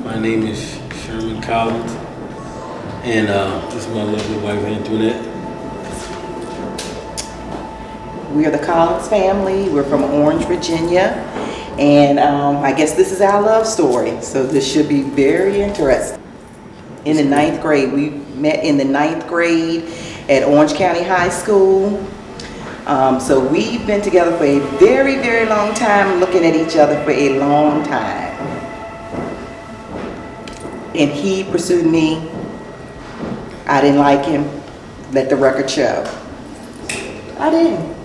My name is Sherman Collins, and this is my lovely wife, Antoinette. We are the Collins family. We're from Orange, Virginia, and I guess this is our love story, so this should be very interesting. In the 9th grade, we met in the 9th grade at Orange County High School. So we've been together for a very, very long time, looking at each other for a long time. And he pursued me. I didn't like him. Let the record show. I didn't.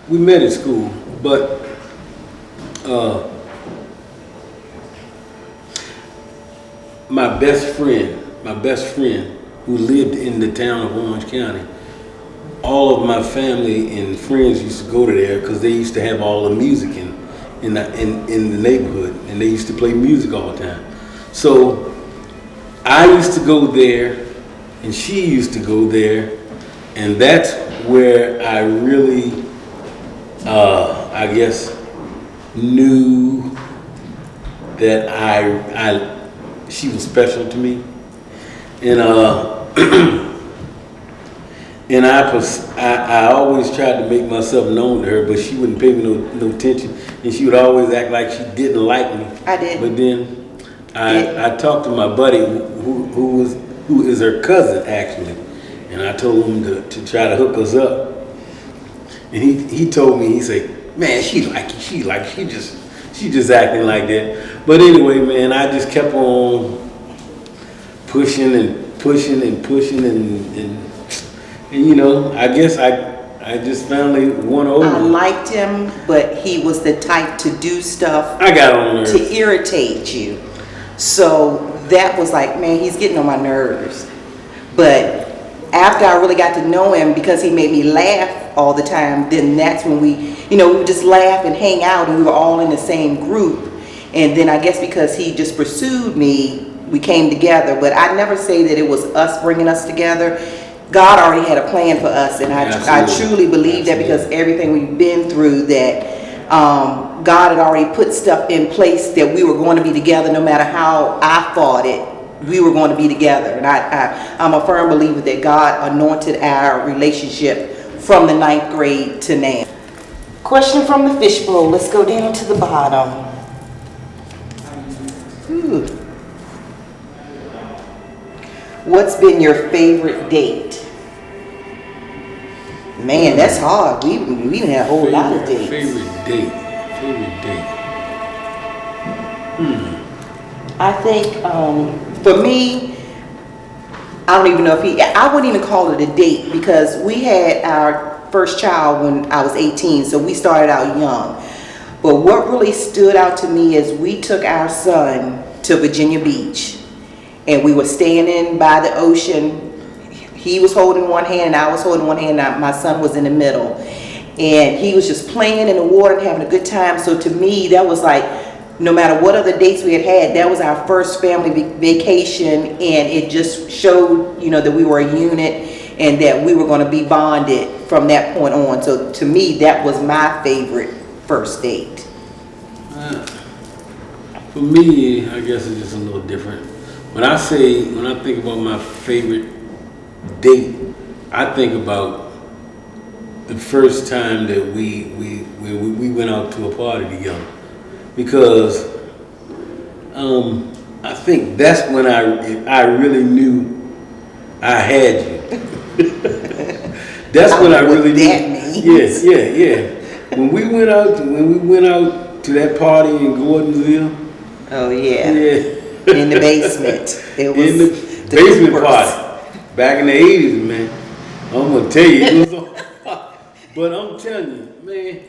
We met in school, but my best friend who lived in the town of Orange County, all of my family and friends used to go to there because they used to have all the music in the neighborhood, and they used to play music all the time. So I used to go there, and she used to go there, and that's where I really, I guess, knew that she was special to me, and and I always tried to make myself known to her, but she wouldn't pay me no attention, and she would always act like she didn't like me. I did. But then I talked to my buddy who is her cousin actually, and I told him to try to hook us up, and he told me, he said, man, she just acting like that. But anyway, man, I just kept on pushing and you know, I guess I just finally won over. I liked him, but he was the type to do stuff I got on nerves to irritate you. So that was like, man, he's getting on my nerves. But after I really got to know him, because he made me laugh all the time, then that's when we would just laugh and hang out, and we were all in the same group. And then I guess because he just pursued me, we came together. But I never say that it was us bringing us together. God already had a plan for us, and I truly believe that, because everything we've been through, that God had already put stuff in place that we were going to be together. No matter how I fought it, we were going to be together. And I'm a firm believer that God anointed our relationship from the 9th grade to now. Question from the fishbowl. Let's go down to the bottom. Ooh. What's been your favorite date? Man, that's hard. We even had a whole lot of dates. Favorite date. I think for me, I don't even know I wouldn't even call it a date, because we had our first child when I was 18, so we started out young. But what really stood out to me is we took our son to Virginia Beach, and we were standing by the ocean. He was holding one hand and I was holding one hand. My son was in the middle, and he was just playing in the water and having a good time. So to me, that was like, no matter what other dates we had, that was our first family vacation, and it just showed, that we were a unit and that we were going to be bonded from that point on. So to me, that was my favorite first date. For me, I guess it's just a little different. When I think about my favorite date, I think about the first time that we went out to a party together, because I think that's when I really knew I had you. That's when I really knew. That means. Yes, yeah. When we went out to that party in Gordonsville. Oh yeah. Yeah. In the basement. It was in the basement party. Back in the 80s, man. I'm gonna tell you, it was on. But I'm telling you, man,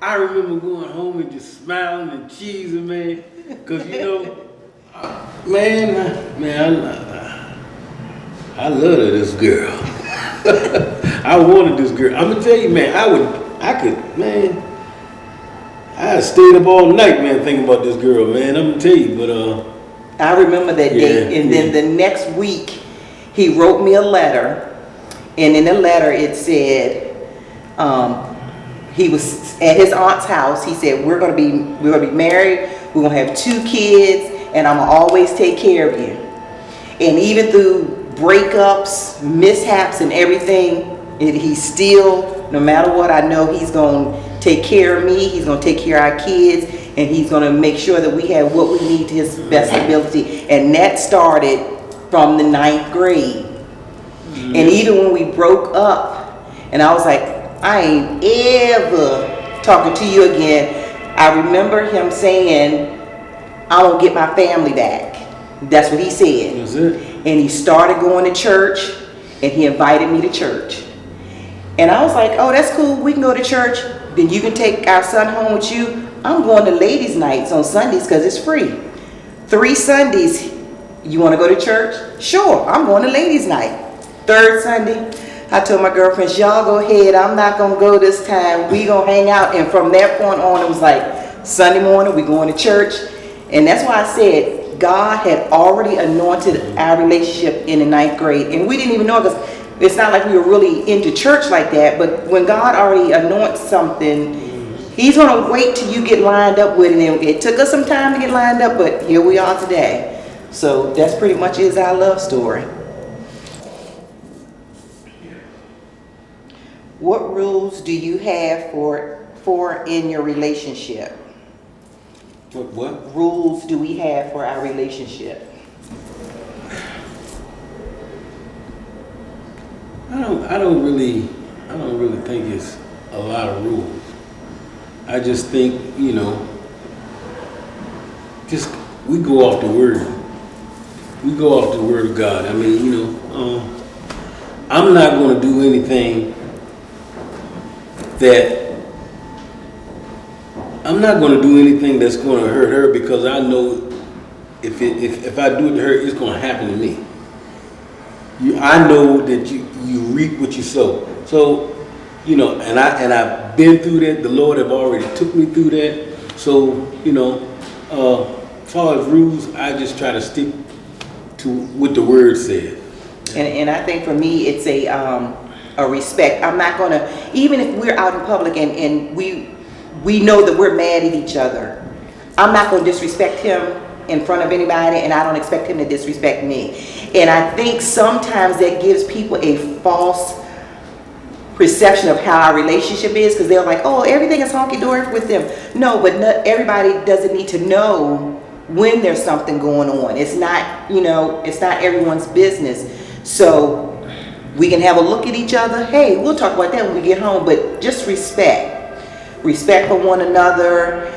I remember going home and just smiling and cheesing, man. Cause I loved this girl. I wanted this girl. I'm gonna tell you, man, I stayed up all night, man, thinking about this girl, man. I'm gonna tell you, but I remember that date, and then the next week he wrote me a letter, and in the letter it said, he was at his aunt's house. He said, we're gonna be married, we're gonna have 2 kids, and I'm gonna always take care of you. And even through breakups, mishaps, and everything, he's still, no matter what, I know he's gonna take care of me, he's gonna take care of our kids, and he's gonna make sure that we have what we need to his best ability. And that started from the 9th grade. And even when we broke up, and I was like, I ain't ever talking to you again, I remember him saying, I won't get my family back. That's what he said. That's it. And he started going to church, and he invited me to church. And I was like, oh, that's cool, we can go to church. Then you can take our son home with you. I'm going to ladies' nights on Sundays because it's free. 3 Sundays, you want to go to church? Sure, I'm going to ladies' night. 3rd Sunday, I told my girlfriends, y'all go ahead, I'm not going to go this time. We going to hang out. And from that point on, it was like Sunday morning, we going to church. And that's why I said God had already anointed our relationship in the 9th grade. And we didn't even know it because it's not like we were really into church like that. But when God already anoints something, he's going to wait till you get lined up with it. And it took us some time to get lined up, but here we are today. So that's pretty much is our love story. What rules do you have for in your relationship? What? Rules do we have for our relationship? I don't really think it's a lot of rules. I just think, just we go off the word. We go off the word of God. I mean, I'm not going to do anything that's going to hurt her, because I know if I do it to her, it's going to happen to me. I know that you reap what you sow. So, and I've been through that. The Lord have already took me through that. So, as far as rules, I just try to stick to what the word said. And I think for me, it's a respect. I'm not going to, even if we're out in public and we know that we're mad at each other, I'm not going to disrespect him in front of anybody, and I don't expect him to disrespect me. And I think sometimes that gives people a false perception of how our relationship is, because they're like, oh, everything is honky-dory with them. No, but not everybody doesn't need to know when there's something going on. It's not, it's not everyone's business. So we can have a look at each other. Hey, we'll talk about that when we get home, but just respect for one another.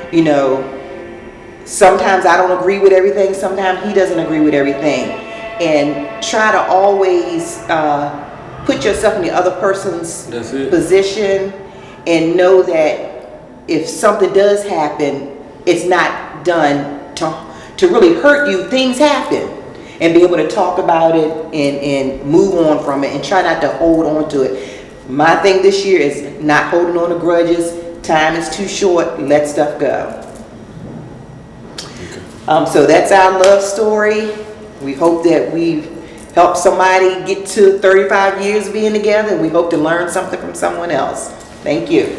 Sometimes I don't agree with everything, sometimes he doesn't agree with everything, and try to always put yourself in the other person's position, and know that if something does happen, it's not done to really hurt you. Things happen, and be able to talk about it and move on from it, and try not to hold on to it. My thing this year is not holding on to grudges. Time is too short. Let stuff go. So that's our love story. We hope that we've helped somebody get to 35 years being together. We hope to learn something from someone else. Thank you.